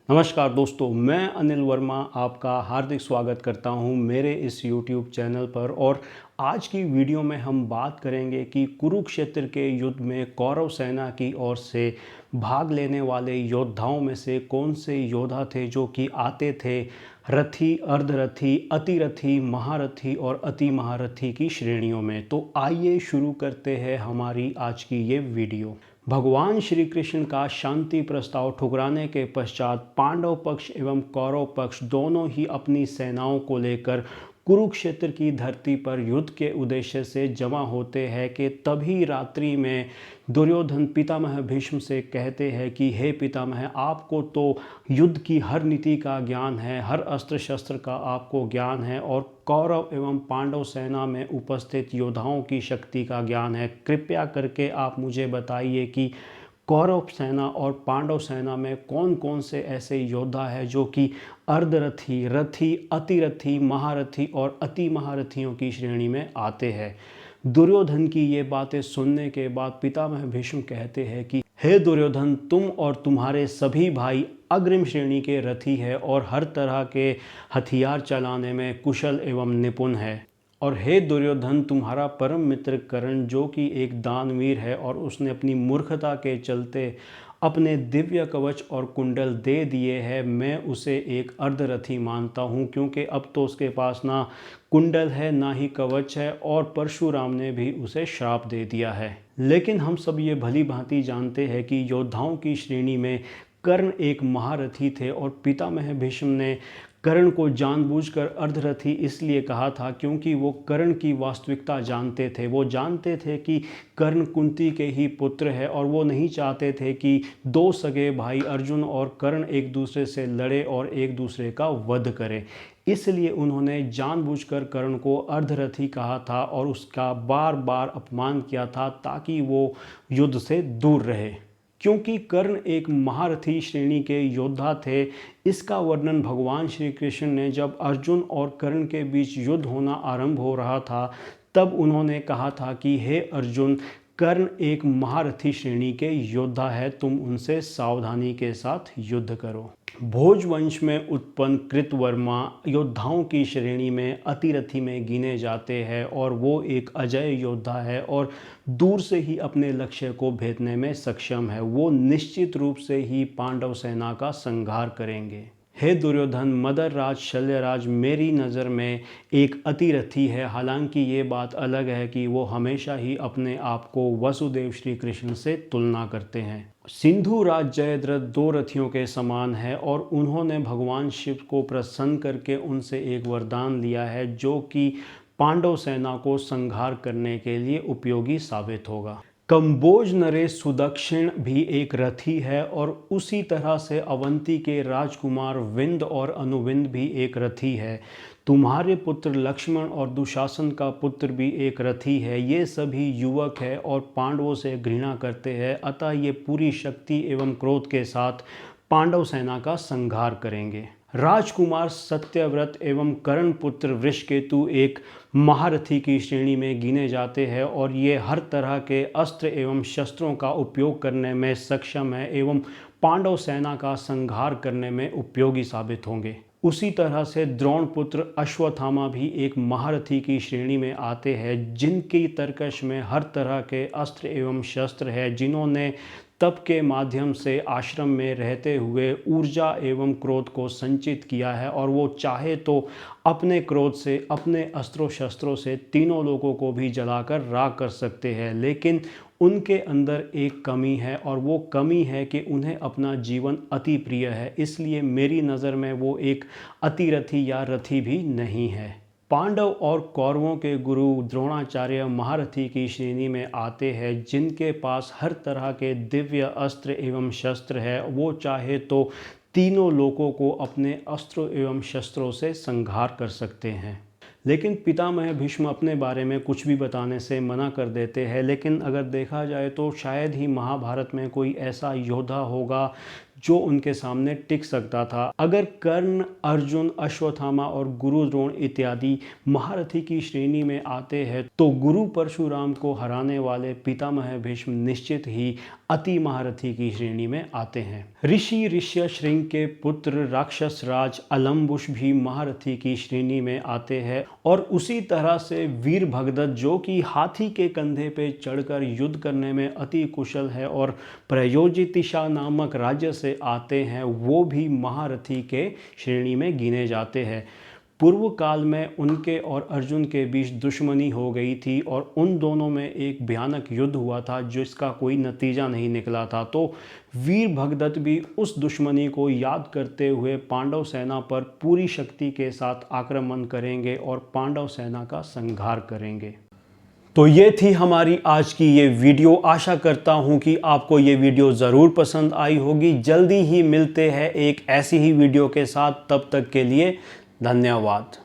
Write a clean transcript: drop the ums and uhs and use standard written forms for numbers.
नमस्कार दोस्तों, मैं अनिल वर्मा आपका हार्दिक स्वागत करता हूं मेरे इस YouTube चैनल पर। और आज की वीडियो में हम बात करेंगे कि कुरुक्षेत्र के युद्ध में कौरव सेना की ओर से भाग लेने वाले योद्धाओं में से कौन से योद्धा थे जो कि आते थे रथी, अर्धरथी, अतिरथी, महारथी और अति महारथी की श्रेणियों में। तो आइए शुरू करते हैं हमारी आज की ये वीडियो। भगवान श्री कृष्ण का शांति प्रस्ताव ठुकराने के पश्चात पांडव पक्ष एवं कौरव पक्ष दोनों ही अपनी सेनाओं को लेकर कुरुक्षेत्र की धरती पर युद्ध के उद्देश्य से जमा होते हैं कि तभी रात्रि में दुर्योधन पितामह भीष्म से कहते हैं कि हे पितामह, आपको तो युद्ध की हर नीति का ज्ञान है, हर अस्त्र शस्त्र का आपको ज्ञान है और कौरव एवं पांडव सेना में उपस्थित योद्धाओं की शक्ति का ज्ञान है। कृपया करके आप मुझे बताइए कि कौरव सेना और पांडव सेना में कौन कौन से ऐसे योद्धा हैं जो कि अर्धरथी, रथी, अतिरथी, महारथी और अति महारथियों की श्रेणी में आते हैं। दुर्योधन की ये बातें सुनने के बाद पितामह भीष्म कहते हैं कि हे दुर्योधन, तुम और तुम्हारे सभी भाई अग्रिम श्रेणी के रथी है और हर तरह के हथियार चलाने में कुशल एवं निपुण है। और हे दुर्योधन, तुम्हारा परम मित्र कर्ण जो कि एक दानवीर है और उसने अपनी मूर्खता के चलते अपने दिव्य कवच और कुंडल दे दिए हैं, मैं उसे एक अर्धरथी मानता हूँ, क्योंकि अब तो उसके पास ना कुंडल है ना ही कवच है और परशुराम ने भी उसे श्राप दे दिया है। लेकिन हम सब ये भली भांति जानते हैं कि योद्धाओं की श्रेणी में कर्ण एक महारथी थे और पितामह भीष्म ने कर्ण को जानबूझकर अर्धरथी इसलिए कहा था क्योंकि वो कर्ण की वास्तविकता जानते थे। वो जानते थे कि कर्ण कुंती के ही पुत्र है और वो नहीं चाहते थे कि दो सगे भाई अर्जुन और कर्ण एक दूसरे से लड़े और एक दूसरे का वध करें। इसलिए उन्होंने जानबूझकर कर्ण को अर्धरथी कहा था और उसका बार बार अपमान किया था ताकि वो युद्ध से दूर रहे। क्योंकि कर्ण एक महारथी श्रेणी के योद्धा थे, इसका वर्णन भगवान श्री कृष्ण ने जब अर्जुन और कर्ण के बीच युद्ध होना आरंभ हो रहा था तब उन्होंने कहा था कि हे अर्जुन, कर्ण एक महारथी श्रेणी के योद्धा है, तुम उनसे सावधानी के साथ युद्ध करो। भोज वंश में उत्पन्न कृतवर्मा योद्धाओं की श्रेणी में अतिरथी में गिने जाते हैं और वो एक अजय योद्धा है और दूर से ही अपने लक्ष्य को भेदने में सक्षम है। वो निश्चित रूप से ही पांडव सेना का संहार करेंगे। हे दुर्योधन, मदरराज शल्यराज मेरी नज़र में एक अतिरथी है। हालांकि ये बात अलग है कि वो हमेशा ही अपने आप को वसुदेव श्री कृष्ण से तुलना करते हैं। सिंधु राज जयद्रथ दो रथियों के समान है और उन्होंने भगवान शिव को प्रसन्न करके उनसे एक वरदान लिया है जो कि पांडव सेना को संहार करने के लिए उपयोगी साबित होगा। कंबोज नरेश सुदक्षिण भी एक रथी है और उसी तरह से अवंती के राजकुमार विंद और अनुविंद भी एक रथी है। तुम्हारे पुत्र लक्ष्मण और दुशासन का पुत्र भी एक रथी है। ये सभी युवक है और पांडवों से घृणा करते हैं, अतः ये पूरी शक्ति एवं क्रोध के साथ पांडव सेना का संहार करेंगे। राजकुमार सत्यव्रत एवं कर्ण पुत्र वृषकेतु एक महारथी की श्रेणी में गिने जाते हैं और ये हर तरह के अस्त्र एवं शस्त्रों का उपयोग करने में सक्षम है एवं पांडव सेना का संहार करने में उपयोगी साबित होंगे। उसी तरह से द्रोण पुत्र अश्वत्थामा भी एक महारथी की श्रेणी में आते हैं जिनकी तरकश में हर तरह के अस्त्र एवं शस्त्र है, जिन्होंने तप के माध्यम से आश्रम में रहते हुए ऊर्जा एवं क्रोध को संचित किया है और वो चाहे तो अपने क्रोध से, अपने अस्त्रों शस्त्रों से तीनों लोगों को भी जलाकर राख कर सकते हैं। लेकिन उनके अंदर एक कमी है और वो कमी है कि उन्हें अपना जीवन अति प्रिय है, इसलिए मेरी नज़र में वो एक अतिरथी या रथी भी नहीं है। पांडव और कौरवों के गुरु द्रोणाचार्य महारथी की श्रेणी में आते हैं जिनके पास हर तरह के दिव्य अस्त्र एवं शस्त्र है। वो चाहे तो तीनों लोगों को अपने अस्त्रों एवं शस्त्रों से संहार कर सकते हैं। लेकिन पितामह भीष्म अपने बारे में कुछ भी बताने से मना कर देते हैं। लेकिन अगर देखा जाए तो शायद ही महाभारत में कोई ऐसा योद्धा होगा जो उनके सामने टिक सकता था। अगर कर्ण, अर्जुन, अश्वत्थामा और गुरु द्रोण इत्यादि महारथी की श्रेणी में आते हैं तो गुरु परशुराम को हराने वाले पितामह भीष्म निश्चित ही अति महारथी की श्रेणी में आते हैं। ऋषि ऋष्यशृंग के पुत्र राक्षस राज अलम्बुश भी महारथी की श्रेणी में आते हैं और उसी तरह से वीर भगदत्त जो कि हाथी के कंधे पे चढ़कर युद्ध करने में अति कुशल है और प्रयोजितिशा नामक राज्य से आते हैं, वो भी महारथी के श्रेणी में गिने जाते हैं। पूर्व काल में उनके और अर्जुन के बीच दुश्मनी हो गई थी और उन दोनों में एक भयानक युद्ध हुआ था जिसका कोई नतीजा नहीं निकला था। तो वीर भगदत्त भी उस दुश्मनी को याद करते हुए पांडव सेना पर पूरी शक्ति के साथ आक्रमण करेंगे और पांडव सेना का संहार करेंगे। तो ये थी हमारी आज की ये वीडियो। आशा करता हूँ कि आपको ये वीडियो ज़रूर पसंद आई होगी। जल्दी ही मिलते हैं एक ऐसी ही वीडियो के साथ, तब तक के लिए धन्यवाद।